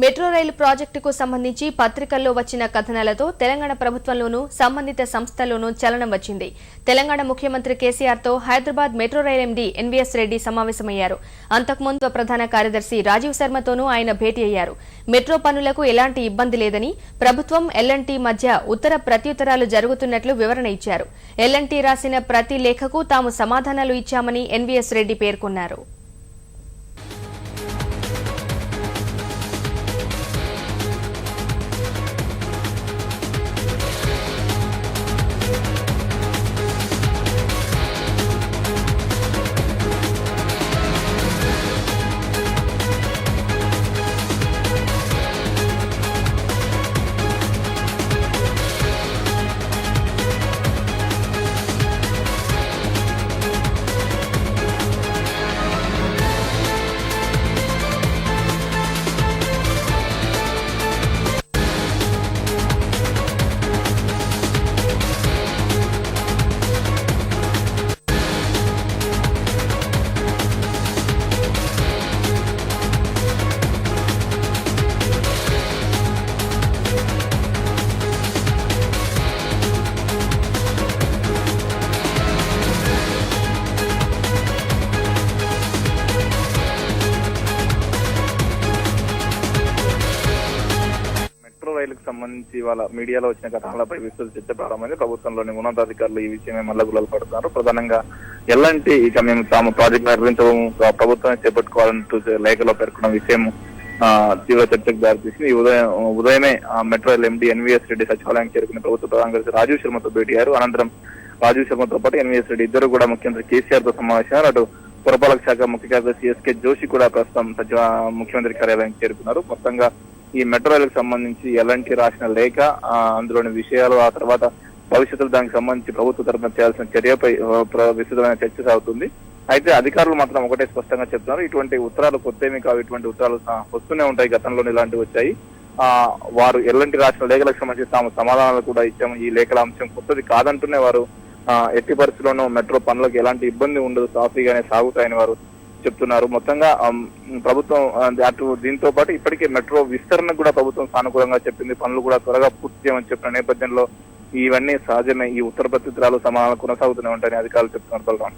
Metro రైలు ప్రాజెక్టుకు సంబంధించి పత్రికల్లో వచ్చిన కథనాలతో తెలంగాణ ప్రభుత్వంలోనూ సంబంధిత సంస్థల్లోనూ చలనం వచ్చింది. తెలంగాణ ముఖ్యమంత్రి కేసీఆర్తో Hyderabad metro rail MD NVS Reddy సమావేశమయ్యారు. అంతకుముందు ప్రధాన కార్యదర్శి రాజీవ్ శర్మతోనూ ఆయన భేటీ అయ్యారు. మెట్రో పనులకు ఎలాంటి ఇబ్బంది లేదని, ప్రభుత్వం ఎల్&టీ మధ్య ఉత్తర ప్రత్యుత్తరాలు జరుగుతున్నట్లు వివరణ ఇచ్చారు. ఎల్&టీ రాసిన ప్రతి లేఖకు తాము సమాధానాలు ఇచ్చామని ఎన్వీఎస్ రెడ్డి పేర్కొన్నారు. రైలుకు సంబంధించి వాళ్ళ మీడియాలో వచ్చిన కథనాలపై విస్తృత చర్చ ప్రారంభమైంది. ప్రభుత్వంలోని ఉన్నతాధికారులు ఈ విషయమే మల్లగుల్లలు పడుతున్నారు. ప్రధానంగా ఎల్&టీ ఇక మేము తాము ప్రాజెక్టు నిర్వహించడం ప్రభుత్వాన్ని చేపట్టుకోవాలంటూ లేఖలో పేర్కొన్న విషయం తీవ్ర చర్చకు దారితీసింది. ఉదయమే metro rail MD NVS Reddy సచివాలయం చేరుకుని ప్రభుత్వ ప్రధాన కార్యదర్శి రాజీవ్ శర్మతో భేటీ అయ్యారు. అనంతరం రాజీవ్ శర్మతో పాటు ఎన్వీఎస్ రెడ్డి ఇద్దరు కూడా ముఖ్యమంత్రి కేసీఆర్ తో సమావేశమయ్యారు. అటు పురపాలక శాఖ ముఖ్య కార్యదర్శి ఎస్కే జోషి కూడా ప్రస్తుతం ముఖ్యమంత్రి కార్యాలయానికి చేరుకున్నారు. మొత్తంగా ఈ మెట్రో రైలుకు సంబంధించి ఎల్&టీ రాసిన లేఖ, అందులోని విషయాలు, ఆ తర్వాత భవిష్యత్తులో దానికి సంబంధించి ప్రభుత్వ తరఫున చేయాల్సిన చర్యపై విస్తృతమైన చర్చ సాగుతుంది. అయితే అధికారులు మాత్రం ఒకటే స్పష్టంగా చెప్తున్నారు, ఇటువంటి ఉత్తరాలు కొత్తేమీ కావు, ఇటువంటి ఉత్తరాలు వస్తూనే ఉంటాయి, గతంలో ఇలాంటివి వచ్చాయి. వారు ఎల్&టీ రాసిన లేఖలకు సంబంధించి తాము సమాధానాలు కూడా ఇచ్చాము, ఈ లేఖల అంశం కొత్తది కాదంటూనే వారు ఎట్టి పరిస్థితుల్లోనూ మెట్రో పనులకు ఎలాంటి ఇబ్బంది ఉండదు, సాఫీగానే సాగుతాయని వారు చెప్తున్నారు. మొత్తంగా ప్రభుత్వం అటు దీంతో పాటు ఇప్పటికే మెట్రో విస్తరణకు కూడా ప్రభుత్వం సానుకూలంగా చెప్పింది. పనులు కూడా త్వరగా పూర్తి చేయమని చెప్పిన నేపథ్యంలో ఇవన్నీ సహజమే, ఈ ఉత్తర ప్రత్యుత్తరాలు సమాధానాలు కొనసాగుతూనే ఉంటాయని అధికారులు చెప్తున్నారు. బలరాం.